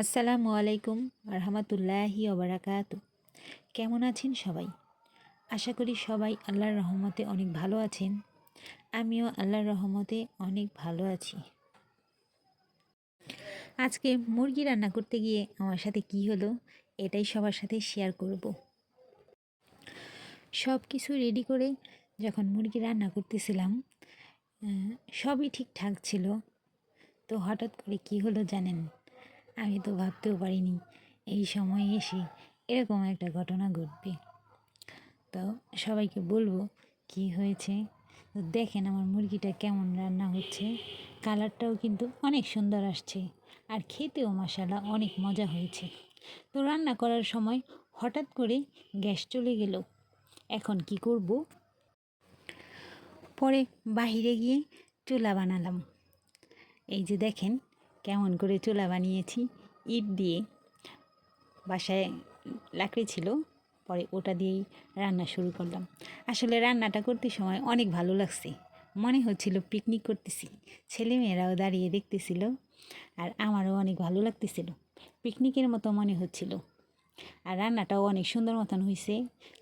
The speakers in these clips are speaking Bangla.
আসসালামু আলাইকুম রহমতুল্লাহি ওবারাকাতু। কেমন আছেন সবাই? আশা করি সবাই আল্লাহর রহমতে অনেক ভালো আছেন। আমিও আল্লাহর রহমতে অনেক ভালো আছি। আজকে মুরগি রান্না করতে গিয়ে আমার সাথে কি হলো এটাই সবার সাথে শেয়ার করব। সব কিছু রেডি করে যখন মুরগি রান্না করতেছিলাম সবই ঠিকঠাক ছিল। তো হঠাৎ করে কি হলো জানেন? আমি তো ভাবতেও পারিনি এই সময়ে এসে এরকম একটা ঘটনা ঘটবে। তো সবাইকে বলবো কি হয়েছে। তো দেখেন আমার মুরগিটা কেমন রান্না হচ্ছে, কালারটাও কিন্তু অনেক সুন্দর আসছে আর খেতেও মাশাআল্লাহ অনেক মজা হয়েছে। তো রান্না করার সময় হঠাৎ করে গ্যাস চলে গেল। এখন কি করব? পরে বাহিরে গিয়ে চুলা বানালাম। এই যে দেখেন কেমন করে চুলা বানিয়েছি, ইট দিয়ে। বাসায় লাকড়ি ছিল, পরে ওটা দিয়েই রান্না শুরু করলাম। আসলে রান্নাটা করতে সময় অনেক ভালো লাগছে, মনে হচ্ছিল পিকনিক করতেছি। ছেলেমেয়েরাও দাঁড়িয়ে দেখতেছিল আর আমারও অনেক ভালো লাগতেছিল, পিকনিকের মতো মনে হচ্ছিল। আর রান্নাটাও অনেক সুন্দর মতন হয়েছে,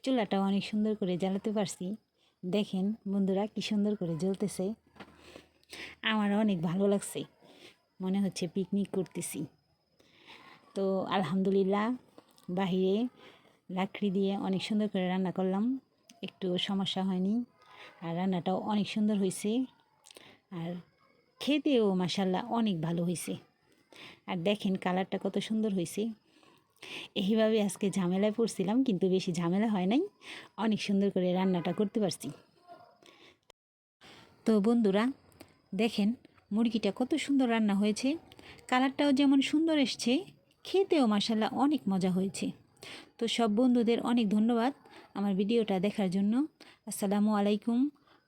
চুলাটাও অনেক সুন্দর করে জ্বালাতে পারছি। দেখেন বন্ধুরা কি সুন্দর করে জ্বলতেছে, আমারও অনেক ভালো লাগছে, মনে হচ্ছে পিকনিক করতেছি। তো আলহামদুলিল্লাহ বাহিরে লাকড়ি দিয়ে অনেক সুন্দর করে রান্না করলাম, একটু সমস্যা হয়নি। আর রান্নাটাও অনেক সুন্দর হয়েছে আর খেতেও মাশাআল্লাহ অনেক ভালো হয়েছে। আর দেখেন কালারটা কত সুন্দর হয়েছে। এইভাবে আজকে ঝামেলায় পড়ছিলাম, কিন্তু বেশি ঝামেলা হয় নাই, অনেক সুন্দর করে রান্নাটা করতে পারছি। তো বন্ধুরা দেখেন মুরগিটা কত সুন্দর রান্না হয়েছে, কালারটাও যেমন সুন্দর এসছে, খেতেও মাশাআল্লাহ অনেক মজা হয়েছে। তো সব বন্ধুদের অনেক ধন্যবাদ আমার ভিডিওটা দেখার জন্য। আসসালামু আলাইকুম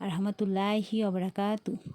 রহমতুল্লাহি ওয়া বারাকাতুহু।